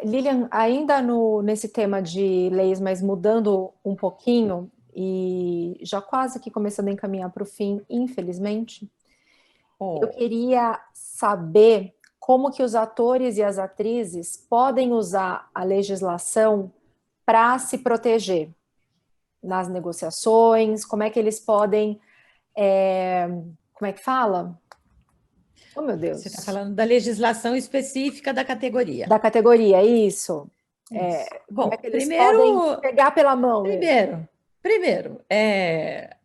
Lilian, ainda nesse tema de leis, mas mudando um pouquinho, e já quase que começando a encaminhar para o fim, infelizmente, eu Oh, queria saber como que os atores e as atrizes podem usar a legislação para se proteger nas negociações, como é que eles podem, como é que fala? Oh, meu você está Deus, falando da legislação específica da categoria. da categoria, isso. Isso. Como é que Bom, eles podem pegar pela mão mesmo? primeiro,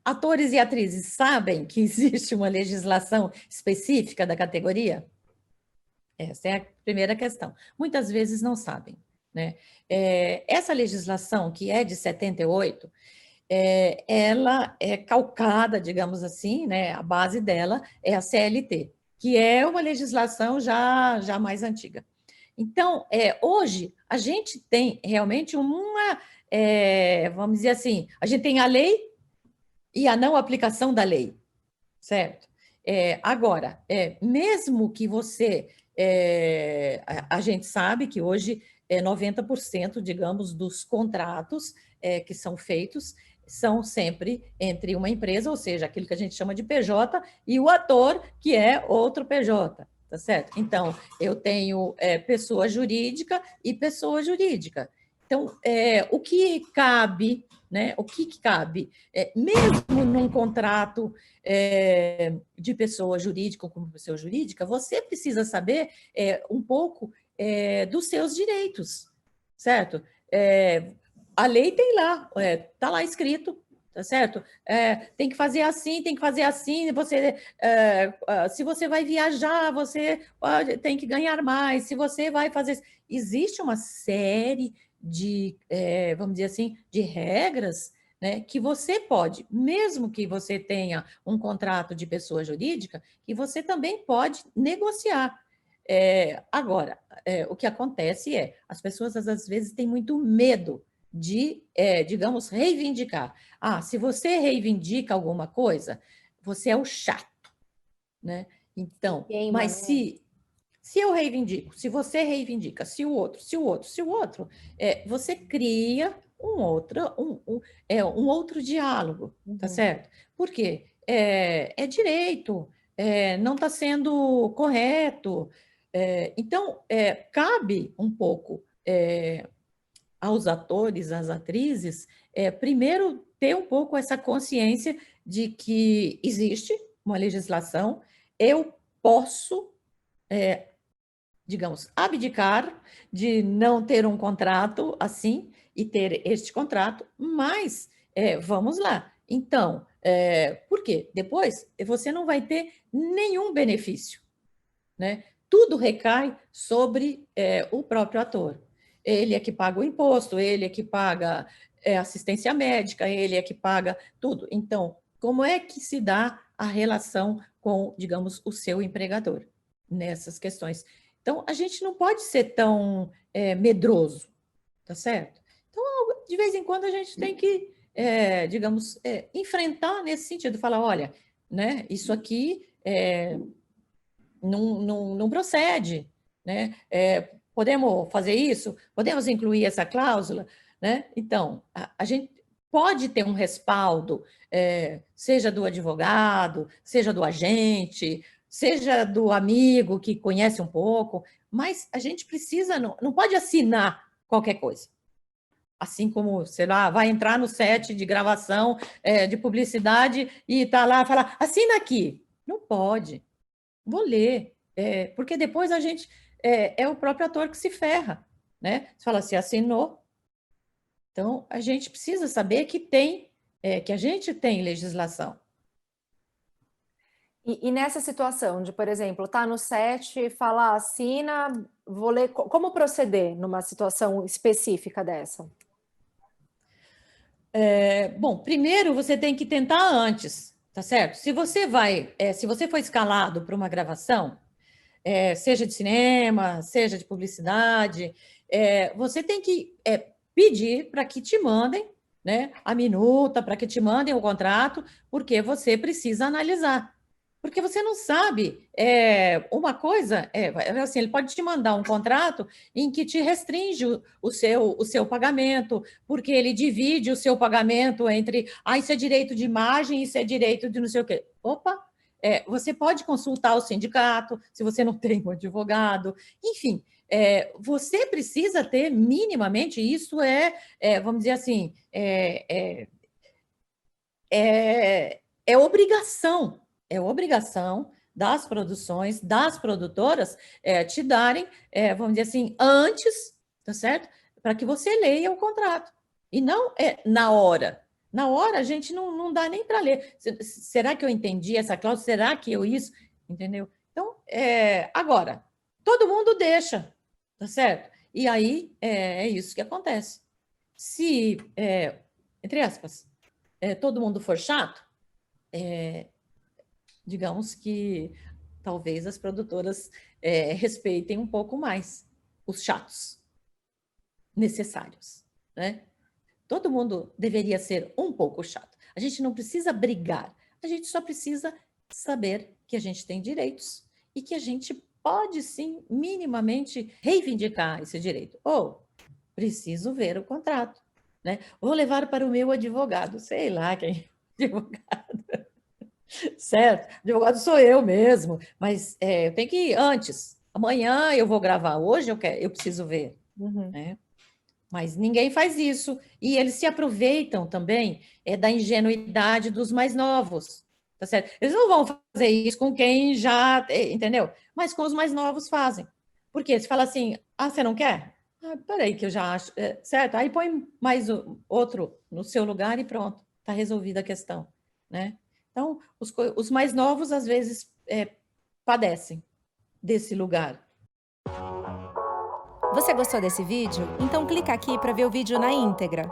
atores e atrizes sabem que existe uma legislação específica da categoria? Essa é a primeira questão. Muitas vezes não sabem, né? Essa legislação, que é de 78, ela é calcada, digamos assim, né? A base dela é a CLT, que é uma legislação já mais antiga. Então, hoje, a gente tem realmente vamos dizer assim, a gente tem a lei e a não aplicação da lei, certo? Agora, mesmo que você. A gente sabe que hoje 90%, digamos, dos contratos que são feitos são sempre entre uma empresa, ou seja, aquilo que a gente chama de PJ, e o ator, que é outro PJ, tá certo? Então, eu tenho pessoa jurídica e pessoa jurídica. Então, o que cabe, né? O que cabe? Mesmo num contrato de pessoa jurídica ou como pessoa jurídica, você precisa saber um pouco dos seus direitos, certo? A lei tem lá, está lá escrito, tá certo? Tem que fazer assim, tem que fazer assim. Se você vai viajar, tem que ganhar mais. Se você vai fazer, existe uma série de, vamos dizer assim, de regras, né, que você pode, mesmo que você tenha um contrato de pessoa jurídica, que você também pode negociar. Agora, o que acontece as pessoas às vezes têm muito medo de, digamos, reivindicar. Se você reivindica alguma coisa, você é o chato, né? Se Então, queima, mas né? se eu reivindico, se você reivindica, se o outro, você cria um outro diálogo, tá Uhum. certo? Por quê? É direito, não está sendo correto. Então, cabe um pouco aos atores, às atrizes, primeiro ter um pouco essa consciência de que existe uma legislação, eu posso digamos, abdicar de não ter um contrato assim e ter este contrato, mas vamos lá. Então, por quê? Depois você não vai ter nenhum benefício, né? Tudo recai sobre o próprio ator. Ele é que paga o imposto, ele é que paga assistência médica, ele é que paga tudo. Então, como é que se dá a relação com, digamos, o seu empregador nessas questões? Então, a gente não pode ser tão medroso, tá certo? Então, de vez em quando, a gente tem que, digamos, enfrentar nesse sentido, falar, olha, né, isso aqui não procede, né? Podemos fazer isso? Podemos incluir essa cláusula, né? Então, a gente pode ter um respaldo, seja do advogado, seja do agente, seja do amigo que conhece um pouco, mas a gente precisa, não pode assinar qualquer coisa. Assim como, sei lá, vai entrar no set de gravação de publicidade e está lá, fala, assina aqui. Não pode. Vou ler, porque depois a gente é o próprio ator que se ferra, né? Você fala, se assinou, então a gente precisa saber que a gente tem legislação. E nessa situação de, por exemplo, tá no set, falar, assina, vou ler. Como proceder numa situação específica dessa? Bom, primeiro você tem que tentar antes, tá certo? Se você for escalado para uma gravação, seja de cinema, seja de publicidade, você tem que pedir para que te mandem, né, a minuta, para que te mandem o contrato, porque você precisa analisar. Porque você não sabe, uma coisa, assim, ele pode te mandar um contrato em que te restringe o seu pagamento, porque ele divide o seu pagamento entre, isso é direito de imagem, isso é direito de não sei o quê. Opa, você pode consultar o sindicato, se você não tem um advogado, enfim, você precisa ter minimamente, isso vamos dizer assim, obrigação, das produções, das produtoras, te darem, vamos dizer assim, antes, tá certo? Para que você leia o contrato. E não na hora. Na hora a gente não dá nem para ler. Será que eu entendi essa cláusula? Será que eu isso? Entendeu? Então, agora, todo mundo deixa, tá certo? E aí é isso que acontece. Se, entre aspas, todo mundo for chato, digamos que talvez as produtoras respeitem um pouco mais os chatos necessários, né? Todo mundo deveria ser um pouco chato. A gente não precisa brigar, a gente só precisa saber que a gente tem direitos e que a gente pode sim minimamente reivindicar esse direito. Ou preciso ver o contrato, né? Vou levar para o meu advogado, sei lá quem é advogado. Certo, advogado sou eu mesmo, mas eu tenho que ir antes. Amanhã eu vou gravar, hoje eu preciso ver, né? Mas ninguém faz isso. E eles se aproveitam também da ingenuidade dos mais novos, tá certo? Eles não vão fazer isso com quem já, entendeu? Mas com os mais novos fazem. Por quê? Você fala assim, você não quer? Peraí que eu já acho, certo? Aí põe mais outro no seu lugar e pronto, está resolvida a questão, né? Então, os mais novos, às vezes, padecem desse lugar. Você gostou desse vídeo? Então clica aqui para ver o vídeo na íntegra.